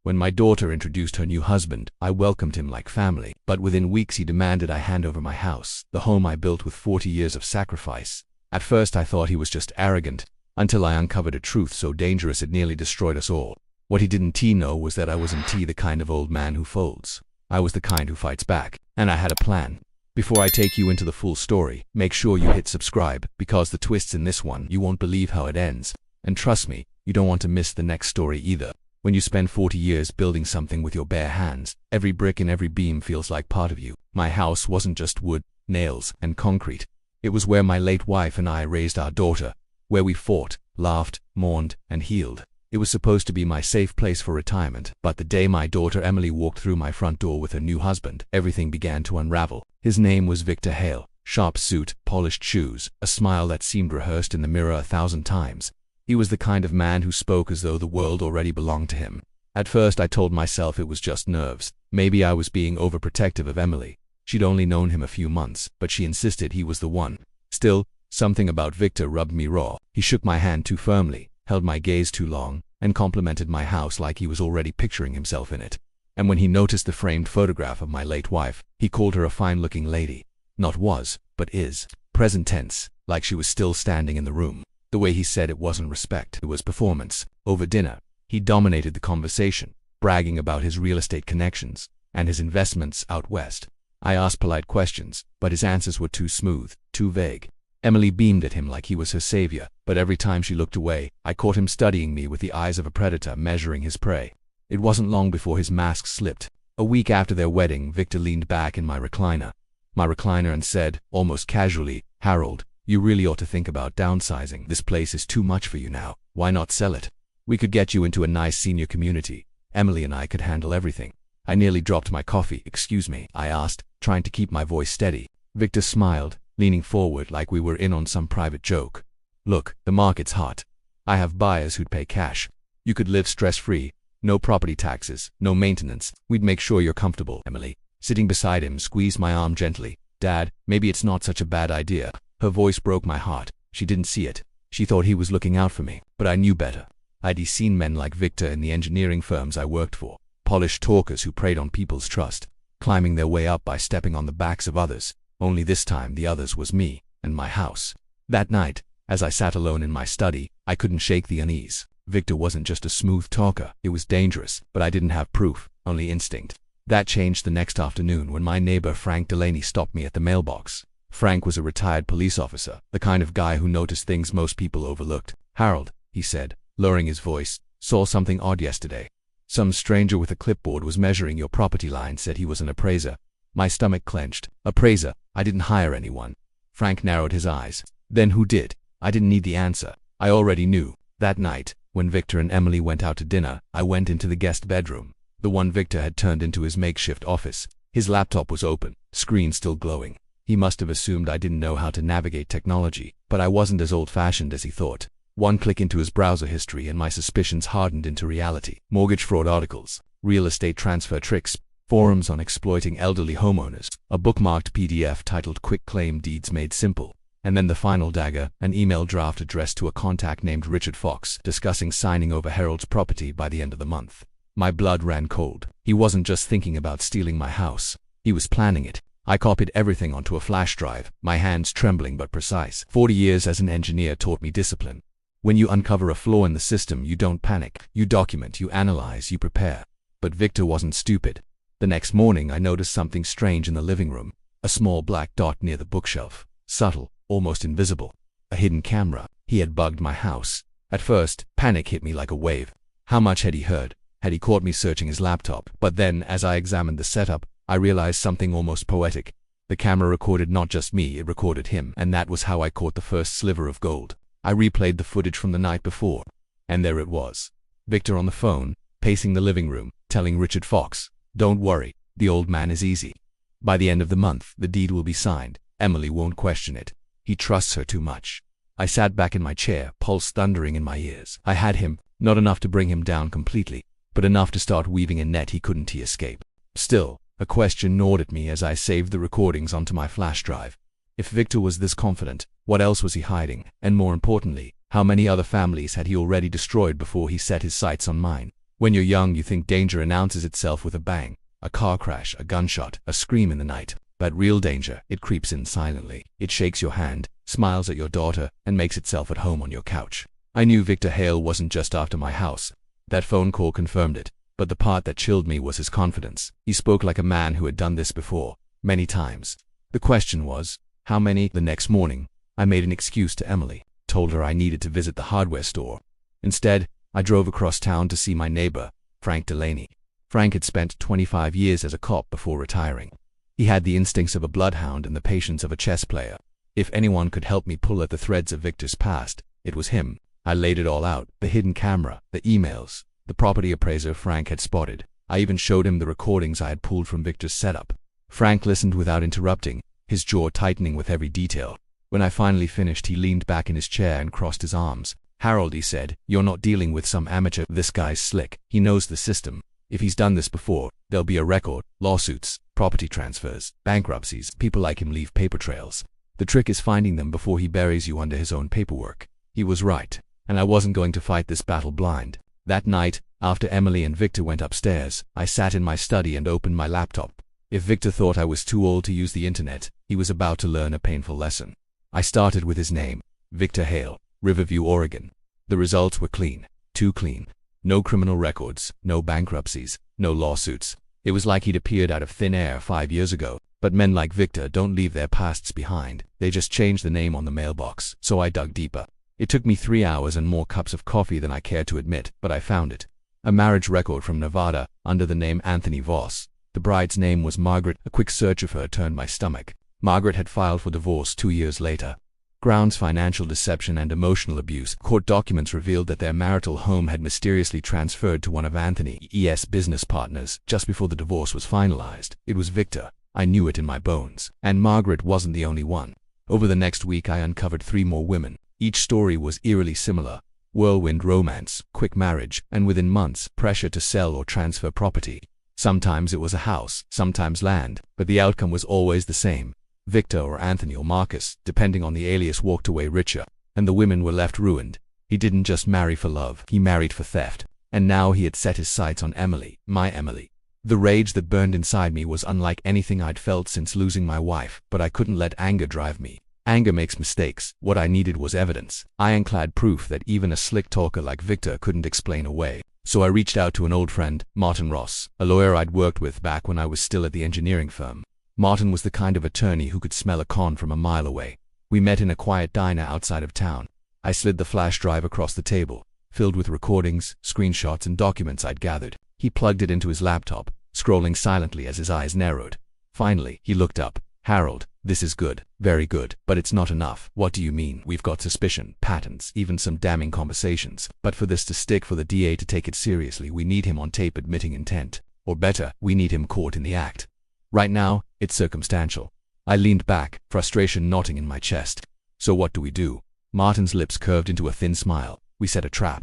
When my daughter introduced her new husband, I welcomed him like family. But within weeks he demanded I hand over my house, the home I built with 40 years of sacrifice. At first I thought he was just arrogant, until I uncovered a truth so dangerous it nearly destroyed us all. What he didn't know was that I wasn't the kind of old man who folds. I was the kind who fights back, and I had a plan. Before I take you into the full story, make sure you hit subscribe, because the twists in this one, you won't believe how it ends. And trust me, you don't want to miss the next story either. When you spend 40 years building something with your bare hands, every brick and every beam feels like part of you. My house wasn't just wood, nails, and concrete. It was where my late wife and I raised our daughter, where we fought, laughed, mourned, and healed. It was supposed to be my safe place for retirement, but the day my daughter Emily walked through my front door with her new husband, everything began to unravel. His name was Victor Hale. Sharp suit, polished shoes, a smile that seemed rehearsed in the mirror 1,000 times. He was the kind of man who spoke as though the world already belonged to him. At first I told myself it was just nerves. Maybe I was being overprotective of Emily. She'd only known him a few months, but she insisted he was the one. Still, something about Victor rubbed me raw. He shook my hand too firmly, held my gaze too long, and complimented my house like he was already picturing himself in it. And when he noticed the framed photograph of my late wife, he called her a fine-looking lady. Not was, but is. Present tense, like she was still standing in the room. The way he said it wasn't respect, it was performance. Over dinner, he dominated the conversation, bragging about his real estate connections and his investments out west. I asked polite questions, but his answers were too smooth, too vague. Emily beamed at him like he was her savior, but every time she looked away, I caught him studying me with the eyes of a predator measuring his prey. It wasn't long before his mask slipped. A week after their wedding, Victor leaned back in my recliner, and said, almost casually, "Harold, you really ought to think about downsizing. This place is too much for you now. Why not sell it? We could get you into a nice senior community. Emily and I could handle everything." I nearly dropped my coffee. "Excuse me?" I asked, trying to keep my voice steady. Victor smiled, leaning forward like we were in on some private joke. "Look, the market's hot. I have buyers who'd pay cash. You could live stress-free, no property taxes, no maintenance. We'd make sure you're comfortable." Emily, sitting beside him, squeezed my arm gently. "Dad, maybe it's not such a bad idea." Her voice broke my heart. She didn't see it. She thought he was looking out for me, but I knew better. I'd seen men like Victor in the engineering firms I worked for, polished talkers who preyed on people's trust, climbing their way up by stepping on the backs of others. Only this time the others was me and my house. That night, as I sat alone in my study, I couldn't shake the unease. Victor wasn't just a smooth talker. It was dangerous, but I didn't have proof, only instinct. That changed the next afternoon when my neighbor Frank Delaney stopped me at the mailbox. Frank was a retired police officer, the kind of guy who noticed things most people overlooked. "Harold," he said, lowering his voice, "saw something odd yesterday. Some stranger with a clipboard was measuring your property line, said he was an appraiser." My stomach clenched. "Appraiser? I didn't hire anyone." Frank narrowed his eyes. "Then who did?" I didn't need the answer. I already knew. That night, when Victor and Emily went out to dinner, I went into the guest bedroom, the one Victor had turned into his makeshift office. His laptop was open, screen still glowing. He must have assumed I didn't know how to navigate technology, but I wasn't as old-fashioned as he thought. One click into his browser history and my suspicions hardened into reality. Mortgage fraud articles, real estate transfer tricks, forums on exploiting elderly homeowners, a bookmarked PDF titled "Quick Claim Deeds Made Simple," and then the final dagger, an email draft addressed to a contact named Richard Fox, discussing signing over Harold's property by the end of the month. My blood ran cold. He wasn't just thinking about stealing my house. He was planning it. I copied everything onto a flash drive, my hands trembling but precise. 40 years as an engineer taught me discipline. When you uncover a flaw in the system, you don't panic. You document, you analyze, you prepare. But Victor wasn't stupid. The next morning I noticed something strange in the living room. A small black dot near the bookshelf. Subtle, almost invisible. A hidden camera. He had bugged my house. At first, panic hit me like a wave. How much had he heard? Had he caught me searching his laptop? But then, as I examined the setup, I realized something almost poetic. The camera recorded not just me, it recorded him, and that was how I caught the first sliver of gold. I replayed the footage from the night before, and there it was. Victor on the phone, pacing the living room, telling Richard Fox, "Don't worry, the old man is easy. By the end of the month, the deed will be signed. Emily won't question it. He trusts her too much." I sat back in my chair, pulse thundering in my ears. I had him, not enough to bring him down completely, but enough to start weaving a net he couldn't escape. Still, a question gnawed at me as I saved the recordings onto my flash drive. If Victor was this confident, what else was he hiding? And more importantly, how many other families had he already destroyed before he set his sights on mine? When you're young, you think danger announces itself with a bang, a car crash, a gunshot, a scream in the night. But real danger, it creeps in silently. It shakes your hand, smiles at your daughter, and makes itself at home on your couch. I knew Victor Hale wasn't just after my house. That phone call confirmed it. But the part that chilled me was his confidence. He spoke like a man who had done this before, many times. The question was, how many? The next morning, I made an excuse to Emily, told her I needed to visit the hardware store. Instead, I drove across town to see my neighbor, Frank Delaney. Frank had spent 25 years as a cop before retiring. He had the instincts of a bloodhound and the patience of a chess player. If anyone could help me pull at the threads of Victor's past, it was him. I laid it all out, the hidden camera, the emails, the property appraiser Frank had spotted. I even showed him the recordings I had pulled from Victor's setup. Frank listened without interrupting, his jaw tightening with every detail. When I finally finished, he leaned back in his chair and crossed his arms. "Harold," he said, "you're not dealing with some amateur. This guy's slick. He knows the system. If he's done this before, there'll be a record, lawsuits, property transfers, bankruptcies. People like him leave paper trails. The trick is finding them before he buries you under his own paperwork." He was right, and I wasn't going to fight this battle blind. That night, after Emily and Victor went upstairs, I sat in my study and opened my laptop. If Victor thought I was too old to use the internet, he was about to learn a painful lesson. I started with his name, Victor Hale, Riverview, Oregon. The results were clean, too clean. No criminal records, no bankruptcies, no lawsuits. It was like he'd appeared out of thin air 5 years ago. But men like Victor don't leave their pasts behind. They just change the name on the mailbox. So I dug deeper. It took me 3 hours and more cups of coffee than I cared to admit, but I found it. A marriage record from Nevada, under the name Anthony Voss. The bride's name was Margaret. A quick search of her turned my stomach. Margaret had filed for divorce 2 years later. Grounds: financial deception and emotional abuse. Court documents revealed that their marital home had mysteriously transferred to one of Anthony's business partners just before the divorce was finalized. It was Victor. I knew it in my bones. And Margaret wasn't the only one. Over the next week, I uncovered 3 more women. Each story was eerily similar. Whirlwind romance, quick marriage, and within months, pressure to sell or transfer property. Sometimes it was a house, sometimes land, but the outcome was always the same. Victor or Anthony or Marcus, depending on the alias, walked away richer, and the women were left ruined. He didn't just marry for love, he married for theft. And now he had set his sights on Emily, my Emily. The rage that burned inside me was unlike anything I'd felt since losing my wife, but I couldn't let anger drive me. Anger makes mistakes. What I needed was evidence, ironclad proof that even a slick talker like Victor couldn't explain away. So I reached out to an old friend, Martin Ross, a lawyer I'd worked with back when I was still at the engineering firm. Martin was the kind of attorney who could smell a con from a mile away. We met in a quiet diner outside of town. I slid the flash drive across the table, filled with recordings, screenshots, and documents I'd gathered. He plugged it into his laptop, scrolling silently as his eyes narrowed. Finally, he looked up. "Harold, this is good, very good, but it's not enough." "What do you mean?" "We've got suspicion, patents, even some damning conversations. But for this to stick, for the DA to take it seriously, we need him on tape admitting intent. Or better, we need him caught in the act. Right now, it's circumstantial." I leaned back, frustration knotting in my chest. "So what do we do?" Martin's lips curved into a thin smile. "We set a trap."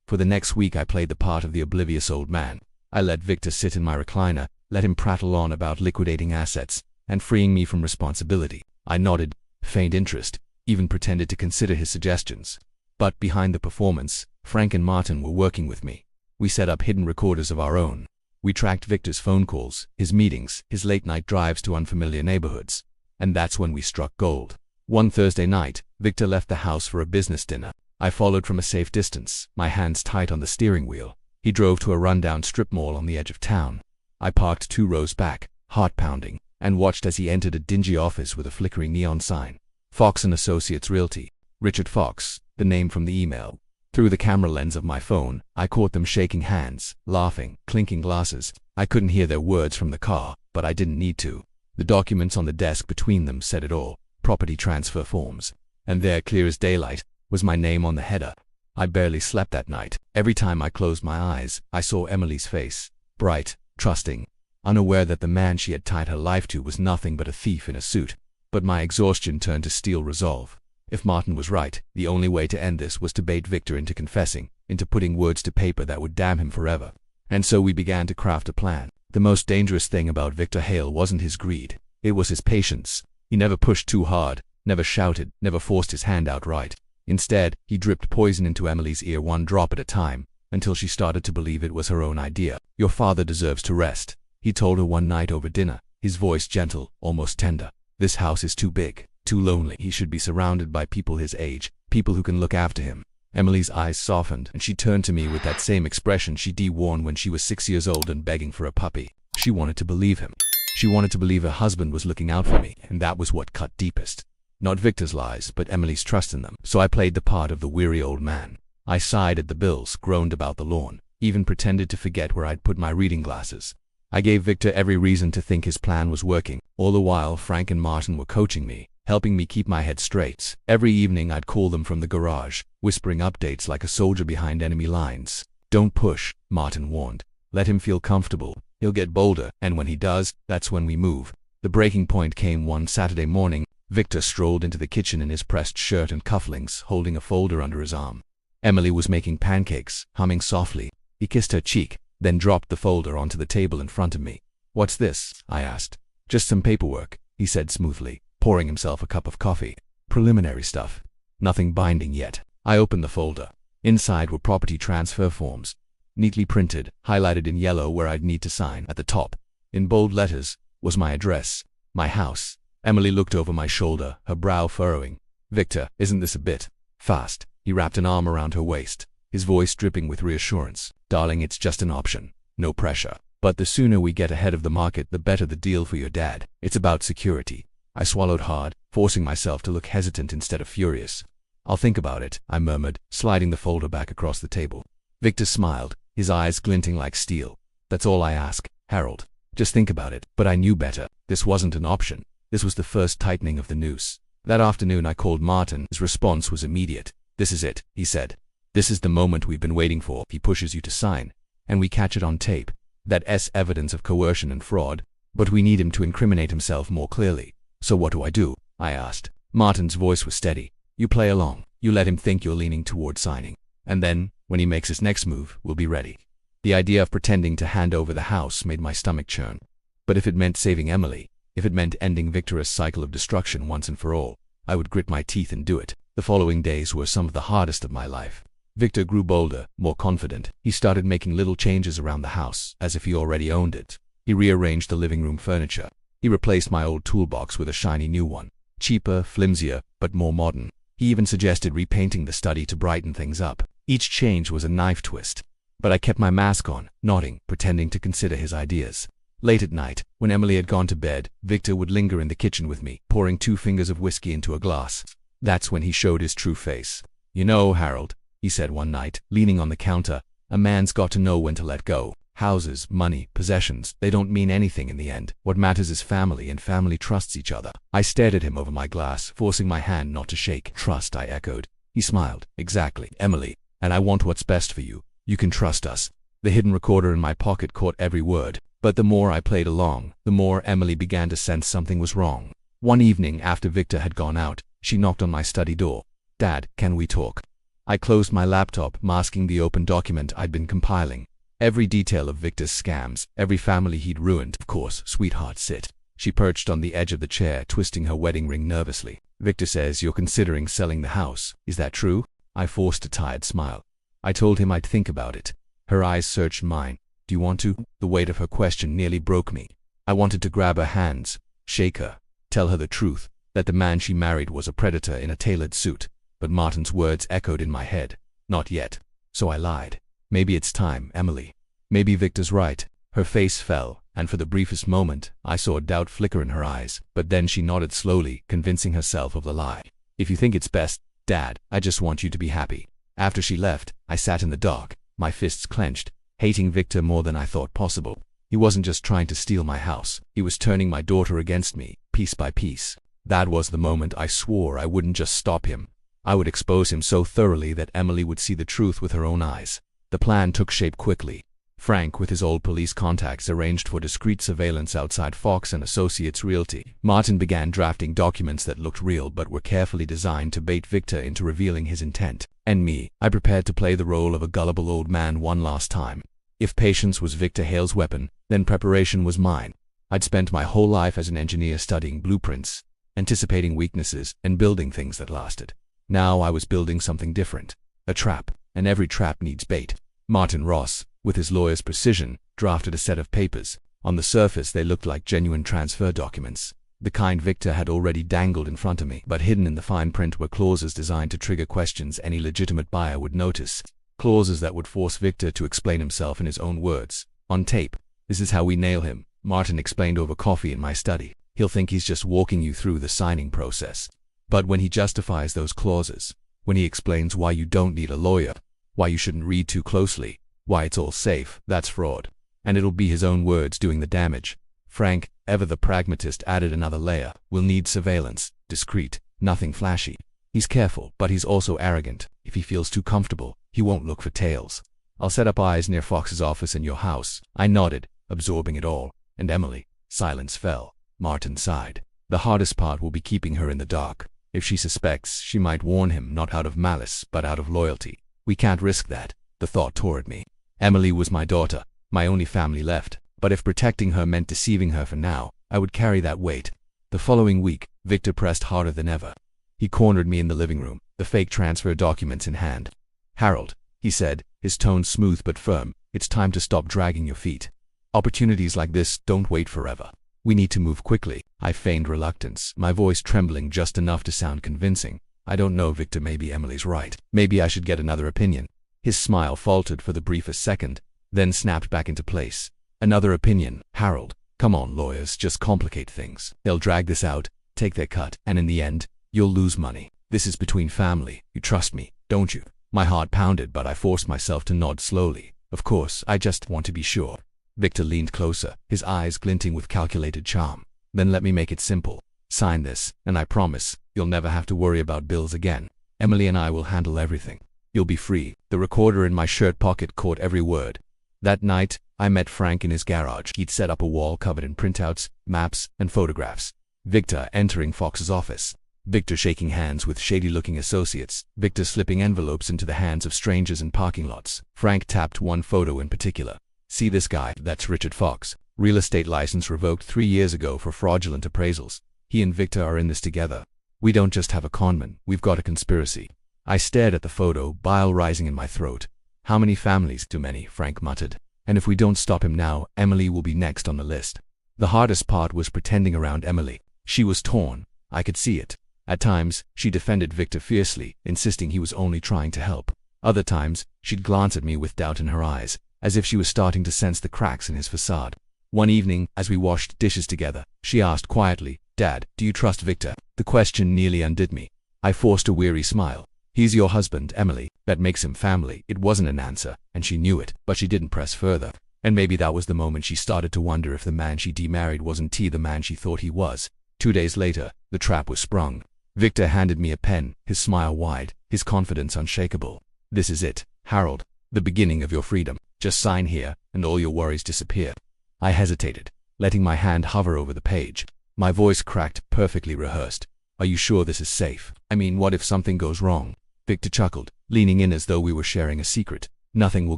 For the next week, I played the part of the oblivious old man. I let Victor sit in my recliner, let him prattle on about liquidating assets and freeing me from responsibility. I nodded, feigned interest, even pretended to consider his suggestions. But behind the performance, Frank and Martin were working with me. We set up hidden recorders of our own. We tracked Victor's phone calls, his meetings, his late-night drives to unfamiliar neighborhoods. And that's when we struck gold. One Thursday night, Victor left the house for a business dinner. I followed from a safe distance, my hands tight on the steering wheel. He drove to a rundown strip mall on the edge of town. I parked 2 rows back, heart pounding, and watched as he entered a dingy office with a flickering neon sign. Fox & Associates Realty. Richard Fox, the name from the email. Through the camera lens of my phone, I caught them shaking hands, laughing, clinking glasses. I couldn't hear their words from the car, but I didn't need to. The documents on the desk between them said it all. Property transfer forms. And there, clear as daylight, was my name on the header. I barely slept that night. Every time I closed my eyes, I saw Emily's face. Bright, trusting, unaware that the man she had tied her life to was nothing but a thief in a suit. But my exhaustion turned to steel resolve. If Martin was right, the only way to end this was to bait Victor into confessing, into putting words to paper that would damn him forever. And so we began to craft a plan. The most dangerous thing about Victor Hale wasn't his greed. It was his patience. He never pushed too hard, never shouted, never forced his hand outright. Instead, he dripped poison into Emily's ear one drop at a time, until she started to believe it was her own idea. "Your father deserves to rest," he told her one night over dinner, his voice gentle, almost tender. "This house is too big, too lonely. He should be surrounded by people his age, people who can look after him." Emily's eyes softened, and she turned to me with that same expression she'd worn when she was 6 years old and begging for a puppy. She wanted to believe him. She wanted to believe her husband was looking out for me, and that was what cut deepest. Not Victor's lies, but Emily's trust in them. So I played the part of the weary old man. I sighed at the bills, groaned about the lawn, even pretended to forget where I'd put my reading glasses. I gave Victor every reason to think his plan was working. All the while, Frank and Martin were coaching me, helping me keep my head straight. Every evening I'd call them from the garage, whispering updates like a soldier behind enemy lines. "Don't push," Martin warned. "Let him feel comfortable. He'll get bolder, and when he does, that's when we move." The breaking point came one Saturday morning. Victor strolled into the kitchen in his pressed shirt and cufflinks, holding a folder under his arm. Emily was making pancakes, humming softly. He kissed her cheek, then dropped the folder onto the table in front of me. "What's this?" I asked. "Just some paperwork," he said smoothly, pouring himself a cup of coffee. "Preliminary stuff. Nothing binding yet." I opened the folder. Inside were property transfer forms, neatly printed, highlighted in yellow where I'd need to sign. At the top, in bold letters, was my address, my house. Emily looked over my shoulder, her brow furrowing. "Victor, isn't this a bit fast?" He wrapped an arm around her waist, his voice dripping with reassurance. "Darling, it's just an option. No pressure. But the sooner we get ahead of the market, the better the deal for your dad. It's about security." I swallowed hard, forcing myself to look hesitant instead of furious. "I'll think about it," I murmured, sliding the folder back across the table. Victor smiled, his eyes glinting like steel. "That's all I ask, Harold. Just think about it." But I knew better. This wasn't an option. This was the first tightening of the noose. That afternoon I called Martin. His response was immediate. "This is it," he said. "This is the moment we've been waiting for. He pushes you to sign, and we catch it on tape. That's evidence of coercion and fraud, but we need him to incriminate himself more clearly." "So what do I do?" I asked. Martin's voice was steady. "You play along. You let him think you're leaning toward signing. And then, when he makes his next move, we'll be ready." The idea of pretending to hand over the house made my stomach churn. But if it meant saving Emily, if it meant ending Victor's cycle of destruction once and for all, I would grit my teeth and do it. The following days were some of the hardest of my life. Victor grew bolder, more confident. He started making little changes around the house, as if he already owned it. He rearranged the living room furniture. He replaced my old toolbox with a shiny new one. Cheaper, flimsier, but more modern. He even suggested repainting the study to brighten things up. Each change was a knife twist. But I kept my mask on, nodding, pretending to consider his ideas. Late at night, when Emily had gone to bed, Victor would linger in the kitchen with me, pouring 2 fingers of whiskey into a glass. That's when he showed his true face. "You know, Harold," he said one night, leaning on the counter, "a man's got to know when to let go. Houses, money, possessions, they don't mean anything in the end. What matters is family, and family trusts each other." I stared at him over my glass, forcing my hand not to shake. "Trust," I echoed. He smiled. "Exactly, Emily. And I want what's best for you. You can trust us." The hidden recorder in my pocket caught every word. But the more I played along, the more Emily began to sense something was wrong. One evening after Victor had gone out, she knocked on my study door. "Dad, can we talk?" I closed my laptop, masking the open document I'd been compiling. Every detail of Victor's scams, every family he'd ruined. "Of course, sweetheart, sit." She perched on the edge of the chair, twisting her wedding ring nervously. "Victor says you're considering selling the house. Is that true?" I forced a tired smile. I told him I'd think about it. Her eyes searched mine. "Do you want to?" The weight of her question nearly broke me. I wanted to grab her hands, shake her, tell her the truth, that the man she married was a predator in a tailored suit. But Martin's words echoed in my head. "Not yet." So I lied. "Maybe it's time, Emily. Maybe Victor's right." Her face fell, and for the briefest moment, I saw a doubt flicker in her eyes. But then she nodded slowly, convincing herself of the lie. "If you think it's best, Dad, I just want you to be happy." After she left, I sat in the dark, my fists clenched, hating Victor more than I thought possible. He wasn't just trying to steal my house. He was turning my daughter against me, piece by piece. That was the moment I swore I wouldn't just stop him. I would expose him so thoroughly that Emily would see the truth with her own eyes. The plan took shape quickly. Frank, with his old police contacts, arranged for discreet surveillance outside Fox and Associates Realty. Martin began drafting documents that looked real but were carefully designed to bait Victor into revealing his intent. And me, I prepared to play the role of a gullible old man one last time. If patience was Victor Hale's weapon, then preparation was mine. I'd spent my whole life as an engineer studying blueprints, anticipating weaknesses, and building things that lasted. Now I was building something different. A trap, and every trap needs bait. Martin Ross, with his lawyer's precision, drafted a set of papers. On the surface they looked like genuine transfer documents, the kind Victor had already dangled in front of me, but hidden in the fine print were clauses designed to trigger questions any legitimate buyer would notice. Clauses that would force Victor to explain himself in his own words. On tape. This is how we nail him, Martin explained over coffee in my study. He'll think he's just walking you through the signing process. But when he justifies those clauses, when he explains why you don't need a lawyer, why you shouldn't read too closely, why it's all safe, that's fraud. And it'll be his own words doing the damage. Frank, ever the pragmatist, added another layer. We'll need surveillance, discreet, nothing flashy. He's careful, but he's also arrogant. If he feels too comfortable, he won't look for tails. I'll set up eyes near Fox's office in your house. I nodded, absorbing it all. And Emily? Silence fell. Martin sighed. The hardest part will be keeping her in the dark. If she suspects, she might warn him, not out of malice, but out of loyalty. We can't risk that. The thought tore at me. Emily was my daughter, my only family left. But if protecting her meant deceiving her for now, I would carry that weight. The following week, Victor pressed harder than ever. He cornered me in the living room, the fake transfer documents in hand. Harold, he said, his tone smooth but firm, it's time to stop dragging your feet. Opportunities like this don't wait forever. We need to move quickly. I feigned reluctance, my voice trembling just enough to sound convincing. I don't know, Victor, maybe Emily's right. Maybe I should get another opinion. His smile faltered for the briefest second, then snapped back into place. Another opinion, Harold. Come on, lawyers, just complicate things. They'll drag this out, take their cut, and in the end, you'll lose money. This is between family. You trust me, don't you? My heart pounded, but I forced myself to nod slowly. Of course, I just want to be sure. Victor leaned closer, his eyes glinting with calculated charm. Then let me make it simple. Sign this, and I promise, you'll never have to worry about bills again. Emily and I will handle everything. You'll be free. The recorder in my shirt pocket caught every word. That night, I met Frank in his garage. He'd set up a wall covered in printouts, maps, and photographs. Victor entering Fox's office. Victor shaking hands with shady-looking associates. Victor slipping envelopes into the hands of strangers in parking lots. Frank tapped one photo in particular. See this guy? That's Richard Fox. Real estate license revoked 3 years ago for fraudulent appraisals. He and Victor are in this together. We don't just have a conman, we've got a conspiracy. I stared at the photo, bile rising in my throat. How many families? Too many, Frank muttered. And if we don't stop him now, Emily will be next on the list. The hardest part was pretending around Emily. She was torn. I could see it. At times, she defended Victor fiercely, insisting he was only trying to help. Other times, she'd glance at me with doubt in her eyes, as if she was starting to sense the cracks in his facade. One evening, as we washed dishes together, she asked quietly, "Dad, do you trust Victor?" The question nearly undid me. I forced a weary smile. "He's your husband, Emily. That makes him family." It wasn't an answer, and she knew it, but she didn't press further. And maybe that was the moment she started to wonder if the man she demarried wasn't the man she thought he was. 2 days later, the trap was sprung. Victor handed me a pen, his smile wide, his confidence unshakable. "This is it, Harold. The beginning of your freedom. Just sign here, and all your worries disappear." I hesitated, letting my hand hover over the page. My voice cracked, perfectly rehearsed. "Are you sure this is safe? I mean, what if something goes wrong?" Victor chuckled, leaning in as though we were sharing a secret. "Nothing will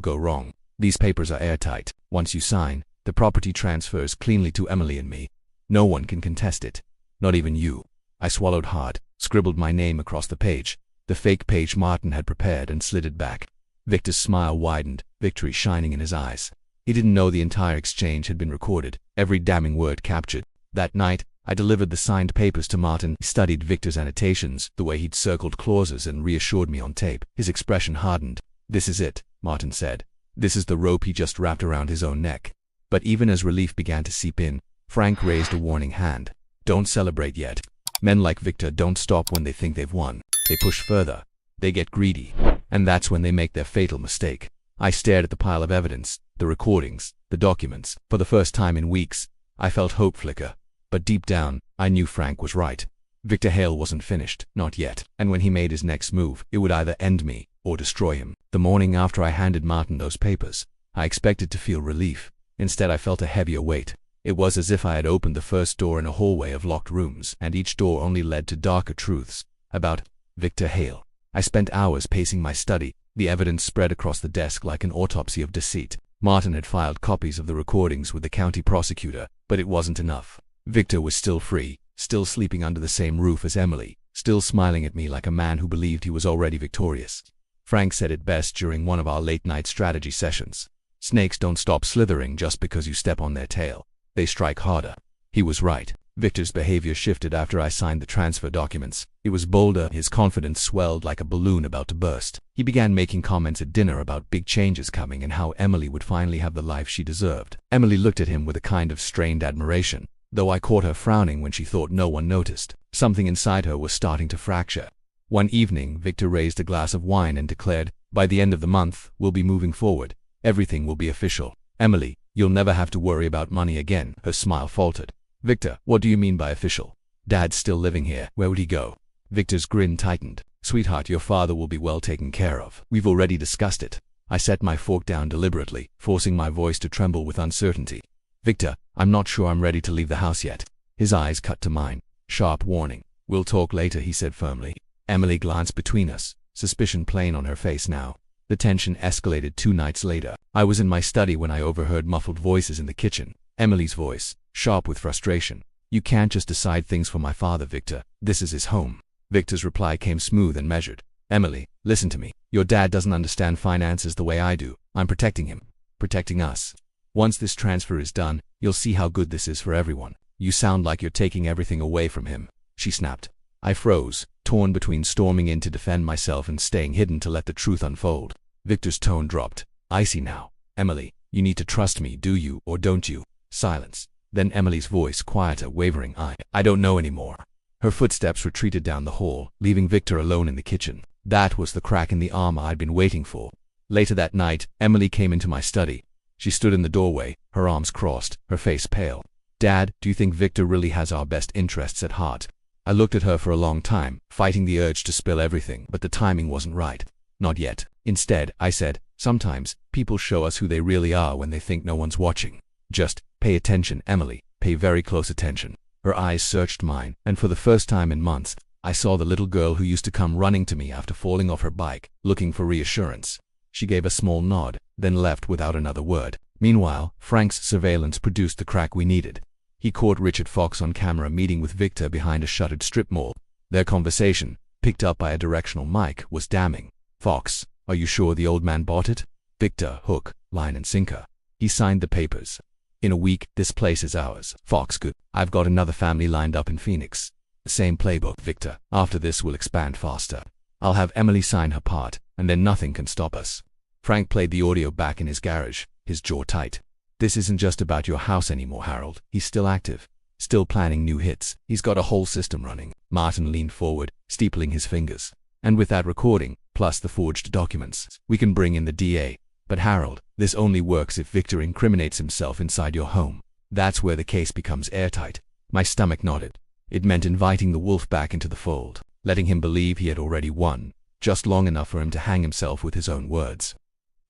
go wrong. These papers are airtight. Once you sign, the property transfers cleanly to Emily and me. No one can contest it. Not even you." I swallowed hard, scribbled my name across the page, the fake page Martin had prepared, and slid it back. Victor's smile widened, victory shining in his eyes. He didn't know the entire exchange had been recorded, every damning word captured. That night, I delivered the signed papers to Martin. He studied Victor's annotations, the way he'd circled clauses, and reassured me on tape. His expression hardened. "This is it," Martin said. "This is the rope he just wrapped around his own neck." But even as relief began to seep in, Frank raised a warning hand. "Don't celebrate yet. Men like Victor don't stop when they think they've won. They push further. They get greedy. And that's when they make their fatal mistake." I stared at the pile of evidence, the recordings, the documents. For the first time in weeks, I felt hope flicker. But deep down, I knew Frank was right. Victor Hale wasn't finished, not yet. And when he made his next move, it would either end me or destroy him. The morning after I handed Martin those papers, I expected to feel relief. Instead, I felt a heavier weight. It was as if I had opened the first door in a hallway of locked rooms, and each door only led to darker truths about Victor Hale. I spent hours pacing my study, the evidence spread across the desk like an autopsy of deceit. Martin had filed copies of the recordings with the county prosecutor, but it wasn't enough. Victor was still free, still sleeping under the same roof as Emily, still smiling at me like a man who believed he was already victorious. Frank said it best during one of our late-night strategy sessions. Snakes don't stop slithering just because you step on their tail. They strike harder. He was right. Victor's behavior shifted after I signed the transfer documents. He was bolder, his confidence swelled like a balloon about to burst. He began making comments at dinner about big changes coming and how Emily would finally have the life she deserved. Emily looked at him with a kind of strained admiration, though I caught her frowning when she thought no one noticed. Something inside her was starting to fracture. One evening, Victor raised a glass of wine and declared, "By the end of the month, we'll be moving forward. Everything will be official. Emily, you'll never have to worry about money again." Her smile faltered. "Victor, what do you mean by official? Dad's still living here. Where would he go?" Victor's grin tightened. "Sweetheart, your father will be well taken care of. We've already discussed it." I set my fork down deliberately, forcing my voice to tremble with uncertainty. "Victor, I'm not sure I'm ready to leave the house yet." His eyes cut to mine. Sharp warning. "We'll talk later," he said firmly. Emily glanced between us, suspicion plain on her face now. The tension escalated 2 nights later. I was in my study when I overheard muffled voices in the kitchen. Emily's voice, sharp with frustration. "You can't just decide things for my father, Victor. This is his home." Victor's reply came smooth and measured. "Emily, listen to me. Your dad doesn't understand finances the way I do. I'm protecting him. Protecting us. Once this transfer is done, you'll see how good this is for everyone." "You sound like you're taking everything away from him," she snapped. I froze, torn between storming in to defend myself and staying hidden to let the truth unfold. Victor's tone dropped, icy now. "Emily, you need to trust me, do you, or don't you?" Silence. Then Emily's voice, quieter, wavering. I don't know anymore." Her footsteps retreated down the hall, leaving Victor alone in the kitchen. That was the crack in the armor I'd been waiting for. Later that night, Emily came into my study. She stood in the doorway, her arms crossed, her face pale. "Dad, do you think Victor really has our best interests at heart?" I looked at her for a long time, fighting the urge to spill everything, but the timing wasn't right. "Not yet." Instead, I said, "Sometimes, people show us who they really are when they think no one's watching. Just pay attention, Emily. Pay very close attention." Her eyes searched mine, and for the first time in months, I saw the little girl who used to come running to me after falling off her bike, looking for reassurance. She gave a small nod, then left without another word. Meanwhile, Frank's surveillance produced the crack we needed. He caught Richard Fox on camera meeting with Victor behind a shuttered strip mall. Their conversation, picked up by a directional mic, was damning. "Fox, are you sure the old man bought it?" Victor, hook, line and sinker. "He signed the papers. In a week, this place is ours." Fox, "Good. I've got another family lined up in Phoenix. The same playbook, Victor. After this, we'll expand faster. I'll have Emily sign her part, and then nothing can stop us." Frank played the audio back in his garage, his jaw tight. "This isn't just about your house anymore, Harold. He's still active, still planning new hits. He's got a whole system running." Martin leaned forward, steepling his fingers. "And with that recording, plus the forged documents, we can bring in the DA. But Harold, this only works if Victor incriminates himself inside your home. That's where the case becomes airtight." My stomach nodded. It meant inviting the wolf back into the fold, letting him believe he had already won, just long enough for him to hang himself with his own words.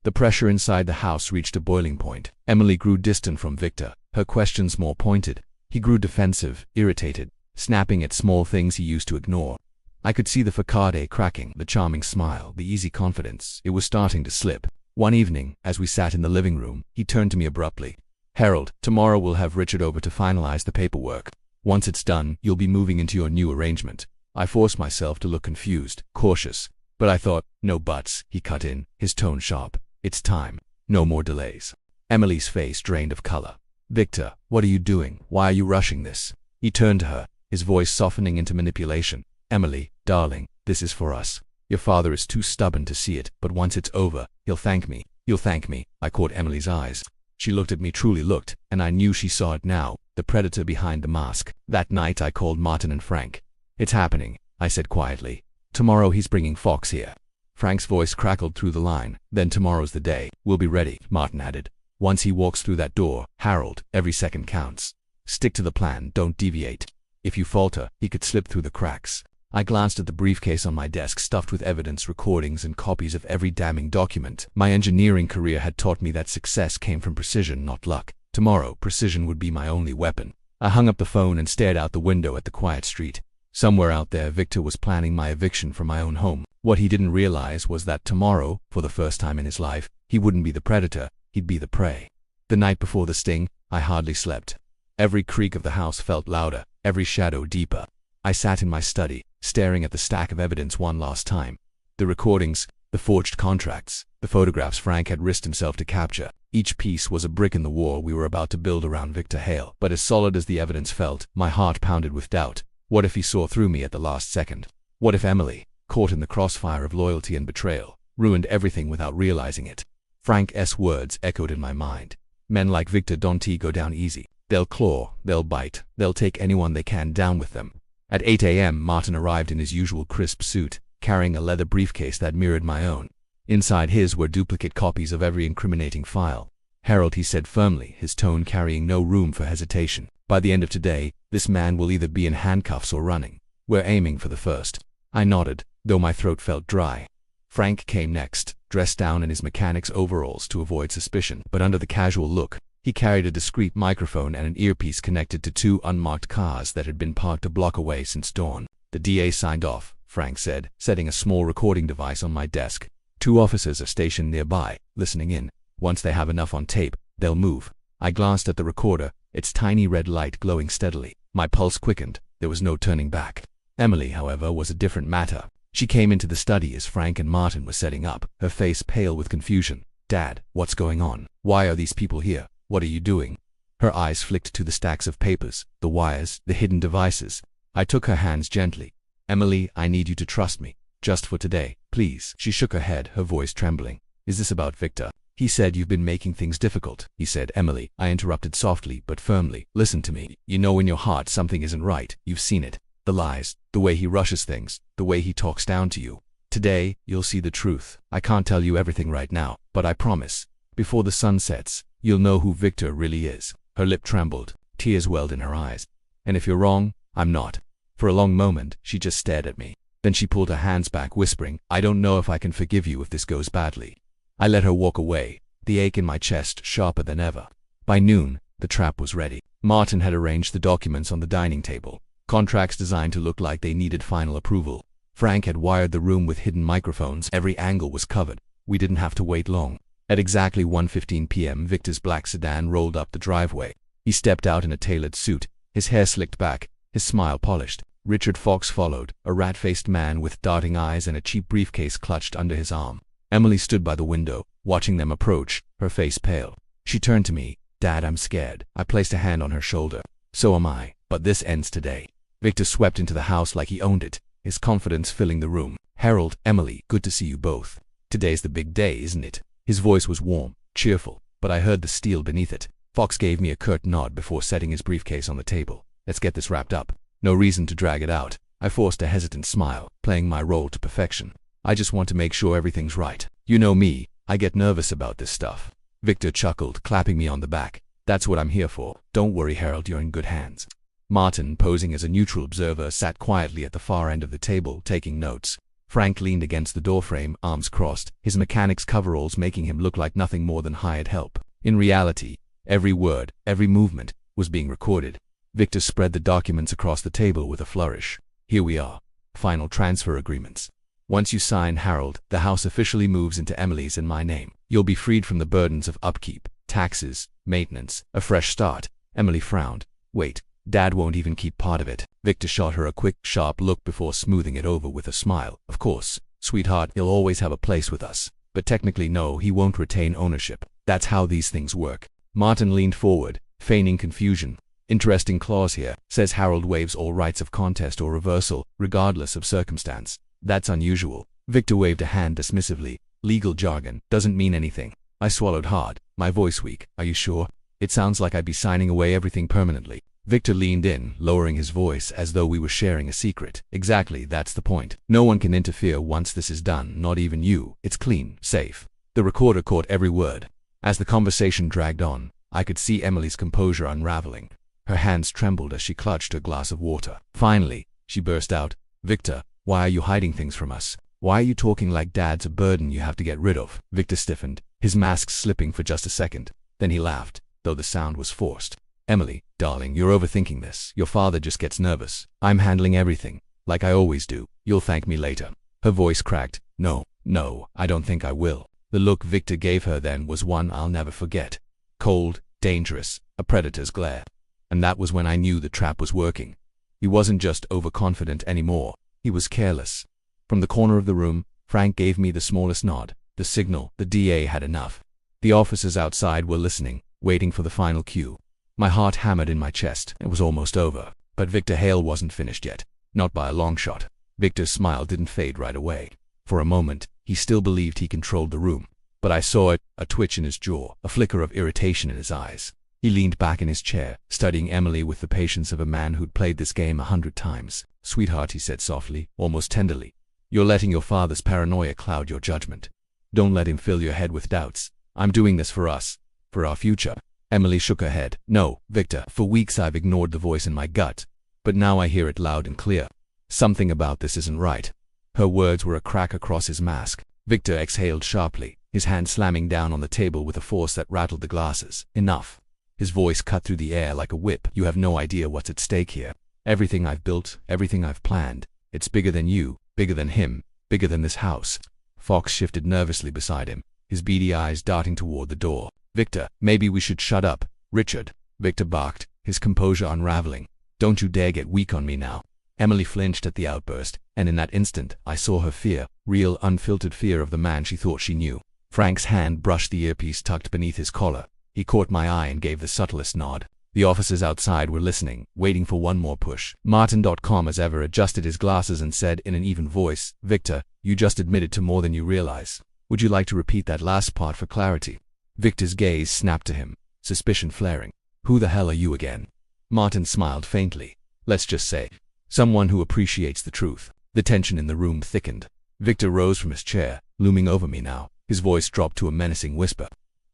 The pressure inside the house reached a boiling point. Emily grew distant from Victor, her questions more pointed. He grew defensive, irritated, snapping at small things he used to ignore. I could see the facade cracking, the charming smile, the easy confidence. It was starting to slip. One evening, as we sat in the living room, he turned to me abruptly. "Harold, tomorrow we'll have Richard over to finalize the paperwork. Once it's done, you'll be moving into your new arrangement." I forced myself to look confused, cautious. "But I thought," "No buts," he cut in, his tone sharp. "It's time. No more delays." Emily's face drained of color. "Victor, what are you doing? Why are you rushing this?" He turned to her, his voice softening into manipulation. "Emily, darling, this is for us. Your father is too stubborn to see it, but once it's over, he'll thank me. You'll thank me." I caught Emily's eyes. She looked at me, truly looked, and I knew she saw it now, the predator behind the mask. That night I called Martin and Frank. "It's happening," I said quietly. "Tomorrow he's bringing Fox here." Frank's voice crackled through the line. "Then tomorrow's the day. We'll be ready," Martin added. "Once he walks through that door, Harold, every second counts. Stick to the plan, don't deviate. If you falter, he could slip through the cracks." I glanced at the briefcase on my desk stuffed with evidence, recordings, and copies of every damning document. My engineering career had taught me that success came from precision, not luck. Tomorrow, precision would be my only weapon. I hung up the phone and stared out the window at the quiet street. Somewhere out there, Victor was planning my eviction from my own home. What he didn't realize was that tomorrow, for the first time in his life, he wouldn't be the predator, he'd be the prey. The night before the sting, I hardly slept. Every creak of the house felt louder, every shadow deeper. I sat in my study, staring at the stack of evidence one last time. The recordings, the forged contracts, the photographs Frank had risked himself to capture. Each piece was a brick in the wall we were about to build around Victor Hale. But as solid as the evidence felt, my heart pounded with doubt. What if he saw through me at the last second? What if Emily, caught in the crossfire of loyalty and betrayal, ruined everything without realizing it? Frank's words echoed in my mind. Men like Victor don't go down easy. They'll claw, they'll bite, they'll take anyone they can down with them. At 8 a.m., Martin arrived in his usual crisp suit, carrying a leather briefcase that mirrored my own. Inside his were duplicate copies of every incriminating file. "Harold," he said firmly, his tone carrying no room for hesitation. "By the end of today, this man will either be in handcuffs or running. We're aiming for the first." I nodded, though my throat felt dry. Frank came next, dressed down in his mechanic's overalls to avoid suspicion, but under the casual look, he carried a discreet microphone and an earpiece connected to 2 unmarked cars that had been parked a block away since dawn. "The DA signed off," Frank said, setting a small recording device on my desk. "2 officers are stationed nearby, listening in. Once they have enough on tape, they'll move." I glanced at the recorder, its tiny red light glowing steadily. My pulse quickened. There was no turning back. Emily, however, was a different matter. She came into the study as Frank and Martin were setting up, her face pale with confusion. "Dad, what's going on? Why are these people here? What are you doing?" Her eyes flicked to the stacks of papers, the wires, the hidden devices. I took her hands gently. "Emily, I need you to trust me. Just for today, please." She shook her head, her voice trembling. "Is this about Victor?" "He said you've been making things difficult," he said. "Emily," I interrupted softly but firmly, "listen to me. You know in your heart something isn't right. You've seen it. The lies, the way he rushes things, the way he talks down to you. Today, you'll see the truth. I can't tell you everything right now, but I promise, before the sun sets, you'll know who Victor really is." Her lip trembled, tears welled in her eyes. "And if you're wrong, I'm not." For a long moment, she just stared at me. Then she pulled her hands back, whispering, "I don't know if I can forgive you if this goes badly." I let her walk away, the ache in my chest sharper than ever. By noon, the trap was ready. Martin had arranged the documents on the dining table, contracts designed to look like they needed final approval. Frank had wired the room with hidden microphones. Every angle was covered. We didn't have to wait long. At exactly 1:15 p.m., Victor's black sedan rolled up the driveway. He stepped out in a tailored suit, his hair slicked back, his smile polished. Richard Fox followed, a rat-faced man with darting eyes and a cheap briefcase clutched under his arm. Emily stood by the window, watching them approach, her face pale. She turned to me. "Dad, I'm scared." I placed a hand on her shoulder. "So am I, but this ends today." Victor swept into the house like he owned it, his confidence filling the room. "Harold, Emily, good to see you both. Today's the big day, isn't it?" His voice was warm, cheerful, but I heard the steel beneath it. Fox gave me a curt nod before setting his briefcase on the table. "Let's get this wrapped up. No reason to drag it out." I forced a hesitant smile, playing my role to perfection. "I just want to make sure everything's right. You know me, I get nervous about this stuff." Victor chuckled, clapping me on the back. "That's what I'm here for. Don't worry, Harold, you're in good hands." Martin, posing as a neutral observer, sat quietly at the far end of the table, taking notes. Frank leaned against the doorframe, arms crossed, his mechanic's coveralls making him look like nothing more than hired help. In reality, every word, every movement, was being recorded. Victor spread the documents across the table with a flourish. "Here we are. Final transfer agreements. Once you sign, Harold, the house officially moves into Emily's and my name. You'll be freed from the burdens of upkeep, taxes, maintenance, a fresh start." Emily frowned. "Wait, Dad won't even keep part of it." Victor shot her a quick, sharp look before smoothing it over with a smile. "Of course, sweetheart, he'll always have a place with us. But technically no, he won't retain ownership. That's how these things work." Martin leaned forward, feigning confusion. "Interesting clause here. Says Harold waives all rights of contest or reversal, regardless of circumstance. That's unusual." Victor waved a hand dismissively. "Legal jargon. Doesn't mean anything." I swallowed hard, my voice weak. "Are you sure? It sounds like I'd be signing away everything permanently." Victor leaned in, lowering his voice as though we were sharing a secret. "Exactly, that's the point. No one can interfere once this is done, not even you. It's clean, safe." The recorder caught every word. As the conversation dragged on, I could see Emily's composure unraveling. Her hands trembled as she clutched her glass of water. Finally, she burst out, "Victor, why are you hiding things from us? Why are you talking like Dad's a burden you have to get rid of?" Victor stiffened, his mask slipping for just a second. Then he laughed, though the sound was forced. "Emily, darling, you're overthinking this. Your father just gets nervous. I'm handling everything, like I always do. You'll thank me later." Her voice cracked. No, I don't think I will." The look Victor gave her then was one I'll never forget. Cold, dangerous, a predator's glare. And that was when I knew the trap was working. He wasn't just overconfident anymore. He was careless. From the corner of the room, Frank gave me the smallest nod, the signal the DA had enough. The officers outside were listening, waiting for the final cue. My heart hammered in my chest. It was almost over. But Victor Hale wasn't finished yet. Not by a long shot. Victor's smile didn't fade right away. For a moment, he still believed he controlled the room. But I saw it, a twitch in his jaw, a flicker of irritation in his eyes. He leaned back in his chair, studying Emily with the patience of a man who'd played this game 100 times. "Sweetheart," he said softly, almost tenderly, "you're letting your father's paranoia cloud your judgment. Don't let him fill your head with doubts. I'm doing this for us, for our future." Emily shook her head. "No, Victor, for weeks I've ignored the voice in my gut, but now I hear it loud and clear. Something about this isn't right." Her words were a crack across his mask. Victor exhaled sharply, his hand slamming down on the table with a force that rattled the glasses. "Enough." His voice cut through the air like a whip. "You have no idea what's at stake here. Everything I've built, everything I've planned, it's bigger than you, bigger than him, bigger than this house." Fox shifted nervously beside him, his beady eyes darting toward the door. "Victor, maybe we should shut up, Richard," Victor barked, his composure unraveling. "Don't you dare get weak on me now." Emily flinched at the outburst, and in that instant, I saw her fear, real, unfiltered fear of the man she thought she knew. Frank's hand brushed the earpiece tucked beneath his collar. He caught my eye and gave the subtlest nod. The officers outside were listening, waiting for one more push. Martin.com as ever adjusted his glasses and said in an even voice, "Victor, you just admitted to more than you realize. Would you like to repeat that last part for clarity?" Victor's gaze snapped to him, suspicion flaring. "Who the hell are you again?" Martin smiled faintly. "Let's just say, someone who appreciates the truth." The tension in the room thickened. Victor rose from his chair, looming over me now. His voice dropped to a menacing whisper.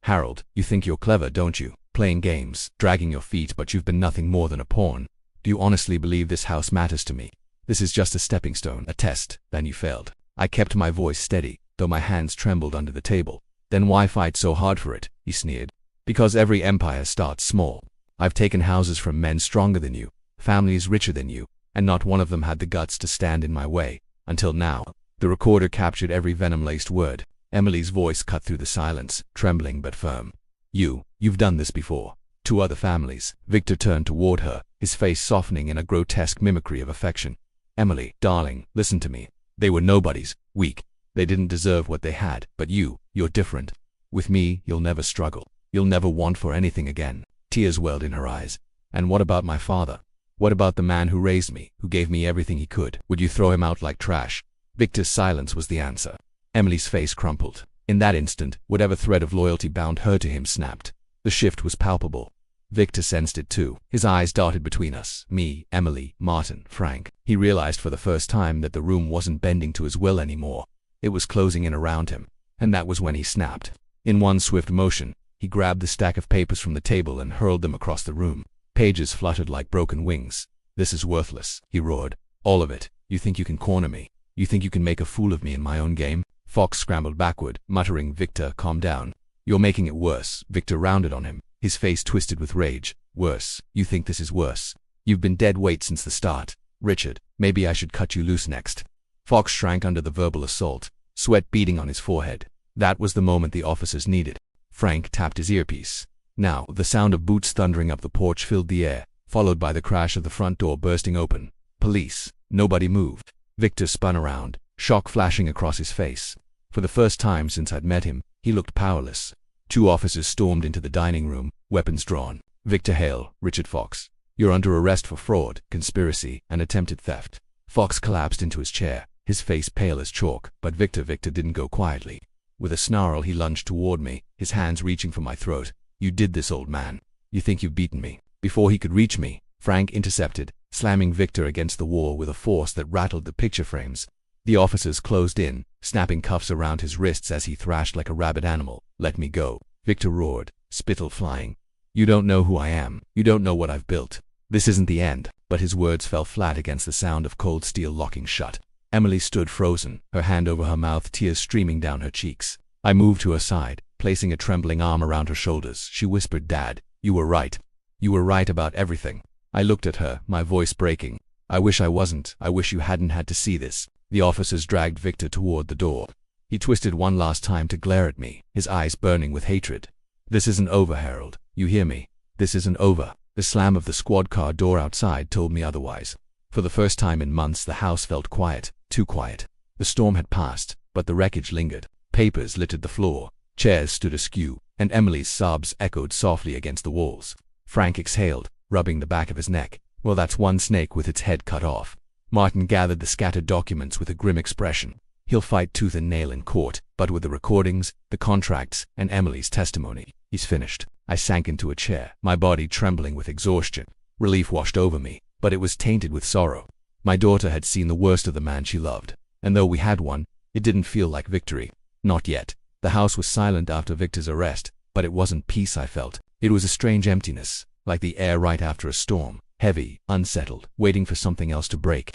"Harold, you think you're clever, don't you? Playing games, dragging your feet, but you've been nothing more than a pawn. Do you honestly believe this house matters to me? This is just a stepping stone, a test, then you failed." I kept my voice steady, though my hands trembled under the table. "Then why fight so hard for it?" he sneered. "Because every empire starts small. I've taken houses from men stronger than you, families richer than you, and not one of them had the guts to stand in my way, until now." The recorder captured every venom-laced word. Emily's voice cut through the silence, trembling but firm. You've done this before. To other families." Victor turned toward her, his face softening in a grotesque mimicry of affection. "Emily, darling, listen to me. They were nobodies, weak. They didn't deserve what they had, but you're different. With me, you'll never struggle. You'll never want for anything again." Tears welled in her eyes. "And what about my father? What about the man who raised me, who gave me everything he could? Would you throw him out like trash?" Victor's silence was the answer. Emily's face crumpled. In that instant, whatever thread of loyalty bound her to him snapped. The shift was palpable. Victor sensed it too. His eyes darted between us, me, Emily, Martin, Frank. He realized for the first time that the room wasn't bending to his will anymore. It was closing in around him. And that was when he snapped. In one swift motion, he grabbed the stack of papers from the table and hurled them across the room. Pages fluttered like broken wings. "This is worthless," he roared. "All of it. You think you can corner me? You think you can make a fool of me in my own game?" Fox scrambled backward, muttering, "Victor, calm down. You're making it worse." Victor rounded on him, his face twisted with rage. "Worse? You think this is worse? You've been dead weight since the start. Richard, maybe I should cut you loose next." Fox shrank under the verbal assault, sweat beading on his forehead. That was the moment the officers needed. Frank tapped his earpiece. Now, the sound of boots thundering up the porch filled the air, followed by the crash of the front door bursting open. Police. Nobody moved. Victor spun around, shock flashing across his face. For the first time since I'd met him, he looked powerless. Two officers stormed into the dining room, weapons drawn. "Victor Hale, Richard Fox. You're under arrest for fraud, conspiracy, and attempted theft." Fox collapsed into his chair, his face pale as chalk, but Victor didn't go quietly. With a snarl, he lunged toward me, his hands reaching for my throat. "You did this, old man. You think you've beaten me." Before he could reach me, Frank intercepted, slamming Victor against the wall with a force that rattled the picture frames. The officers closed in, snapping cuffs around his wrists as he thrashed like a rabid animal. "Let me go," Victor roared, spittle flying. "You don't know who I am. You don't know what I've built. This isn't the end." But his words fell flat against the sound of cold steel locking shut. Emily stood frozen, her hand over her mouth, tears streaming down her cheeks. I moved to her side, placing a trembling arm around her shoulders. She whispered, "Dad, you were right. You were right about everything." I looked at her, my voice breaking. "I wish I wasn't. I wish you hadn't had to see this." The officers dragged Victor toward the door. He twisted one last time to glare at me, his eyes burning with hatred. "This isn't over, Harold. You hear me? This isn't over." The slam of the squad car door outside told me otherwise. For the first time in months, the house felt quiet, too quiet. The storm had passed, but the wreckage lingered. Papers littered the floor, chairs stood askew, and Emily's sobs echoed softly against the walls. Frank exhaled, rubbing the back of his neck. Well, that's one snake with its head cut off. Martin gathered the scattered documents with a grim expression. He'll fight tooth and nail in court, but with the recordings, the contracts, and Emily's testimony, he's finished. I sank into a chair, my body trembling with exhaustion. Relief washed over me, but it was tainted with sorrow. My daughter had seen the worst of the man she loved, and though we had won, it didn't feel like victory. Not yet. The house was silent after Victor's arrest, but it wasn't peace I felt. It was a strange emptiness, like the air right after a storm, heavy, unsettled, waiting for something else to break.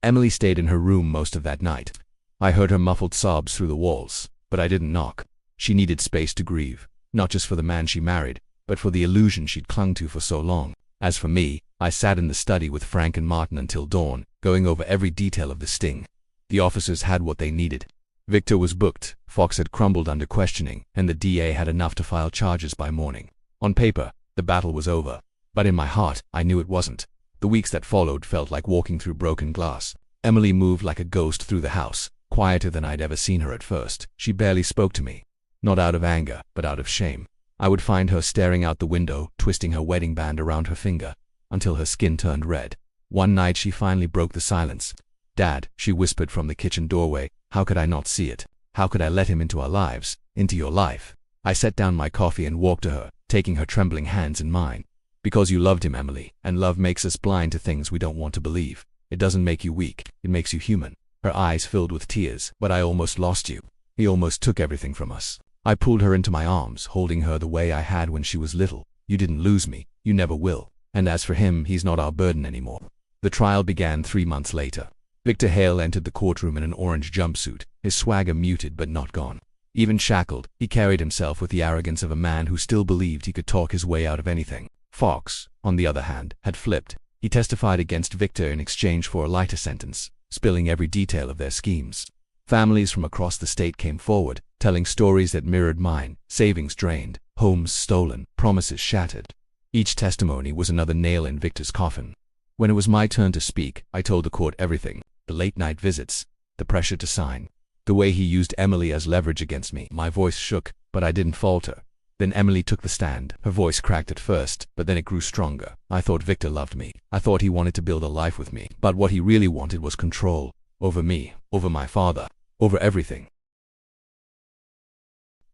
Emily stayed in her room most of that night. I heard her muffled sobs through the walls, but I didn't knock. She needed space to grieve, not just for the man she married, but for the illusion she'd clung to for so long. As for me, I sat in the study with Frank and Martin until dawn, going over every detail of the sting. The officers had what they needed. Victor was booked, Fox had crumbled under questioning, and the DA had enough to file charges by morning. On paper, the battle was over, but in my heart, I knew it wasn't. The weeks that followed felt like walking through broken glass. Emily moved like a ghost through the house, quieter than I'd ever seen her at first. She barely spoke to me. Not out of anger, but out of shame. I would find her staring out the window, twisting her wedding band around her finger, until her skin turned red. One night she finally broke the silence. "Dad," she whispered from the kitchen doorway, "how could I not see it? How could I let him into our lives, into your life?" I set down my coffee and walked to her, taking her trembling hands in mine. "Because you loved him, Emily, and love makes us blind to things we don't want to believe. It doesn't make you weak, it makes you human." Her eyes filled with tears. "But I almost lost you. He almost took everything from us." I pulled her into my arms, holding her the way I had when she was little. "You didn't lose me, you never will. And as for him, he's not our burden anymore." The trial began 3 months later. Victor Hale entered the courtroom in an orange jumpsuit, his swagger muted but not gone. Even shackled, he carried himself with the arrogance of a man who still believed he could talk his way out of anything. Fox, on the other hand, had flipped. He testified against Victor in exchange for a lighter sentence, spilling every detail of their schemes. Families from across the state came forward, telling stories that mirrored mine: savings drained, homes stolen, promises shattered. Each testimony was another nail in Victor's coffin. When it was my turn to speak, I told the court everything: the late-night visits, the pressure to sign, the way he used Emily as leverage against me. My voice shook, but I didn't falter. Then Emily took the stand. Her voice cracked at first, but then it grew stronger. "I thought Victor loved me. I thought he wanted to build a life with me. But what he really wanted was control. Over me, over my father, over everything."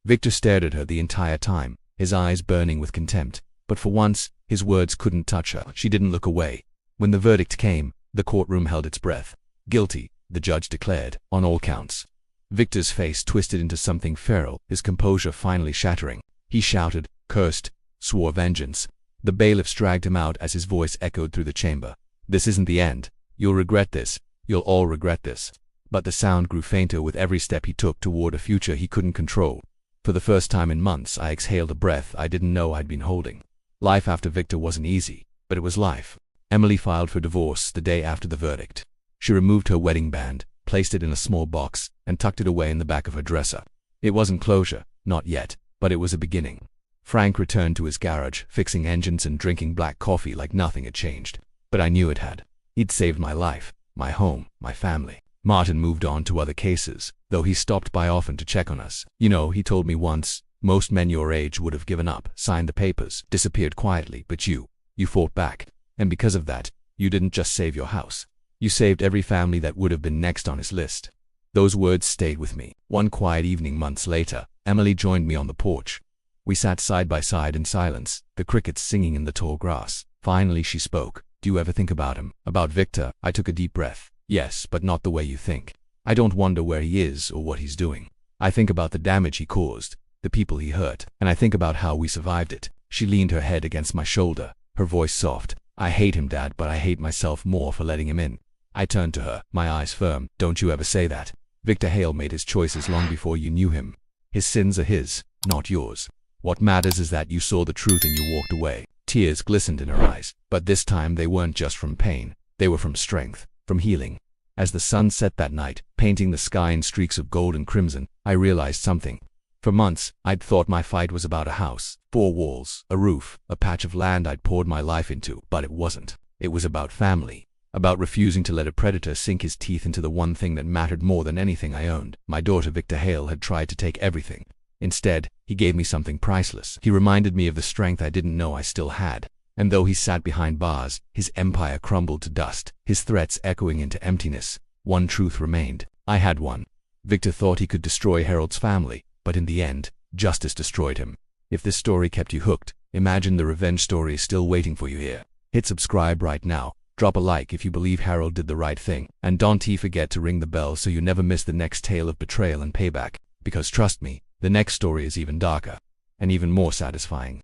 Victor stared at her the entire time, his eyes burning with contempt. But for once, his words couldn't touch her. She didn't look away. When the verdict came, the courtroom held its breath. "Guilty," the judge declared, "on all counts." Victor's face twisted into something feral, his composure finally shattering. He shouted, cursed, swore vengeance. The bailiffs dragged him out as his voice echoed through the chamber. "This isn't the end. You'll regret this. You'll all regret this." But the sound grew fainter with every step he took toward a future he couldn't control. For the first time in months, I exhaled a breath I didn't know I'd been holding. Life after Victor wasn't easy, but it was life. Emily filed for divorce the day after the verdict. She removed her wedding band, placed it in a small box, and tucked it away in the back of her dresser. It wasn't closure, not yet, but it was a beginning. Frank returned to his garage, fixing engines and drinking black coffee like nothing had changed. But I knew it had. He'd saved my life, my home, my family. Martin moved on to other cases, though he stopped by often to check on us. "You know," he told me once, "most men your age would have given up, signed the papers, disappeared quietly, but you fought back. And because of that, you didn't just save your house. You saved every family that would have been next on his list." Those words stayed with me. One quiet evening months later, Emily joined me on the porch. We sat side by side in silence, the crickets singing in the tall grass. Finally she spoke. "Do you ever think about him? About Victor?" I took a deep breath. "Yes, but not the way you think. I don't wonder where he is or what he's doing. I think about the damage he caused, the people he hurt, and I think about how we survived it." She leaned her head against my shoulder, her voice soft. "I hate him, Dad, but I hate myself more for letting him in." I turned to her, my eyes firm. "Don't you ever say that. Victor Hale made his choices long before you knew him. His sins are his, not yours. What matters is that you saw the truth and you walked away." Tears glistened in her eyes, but this time they weren't just from pain. They were from strength, from healing. As the sun set that night, painting the sky in streaks of gold and crimson, I realized something. For months, I'd thought my fight was about a house, 4 walls, a roof, a patch of land I'd poured my life into, but it wasn't. It was about family. about refusing to let a predator sink his teeth into the one thing that mattered more than anything I owned. My daughter, Victor Hale, had tried to take everything. Instead, he gave me something priceless. He reminded me of the strength I didn't know I still had. And though he sat behind bars, his empire crumbled to dust, his threats echoing into emptiness. One truth remained. I had won. Victor thought he could destroy Harold's family, but in the end, justice destroyed him. If this story kept you hooked, imagine the revenge story is still waiting for you here. Hit subscribe right now, drop a like if you believe Harold did the right thing, and don't forget to ring the bell so you never miss the next tale of betrayal and payback, because trust me, the next story is even darker, and even more satisfying.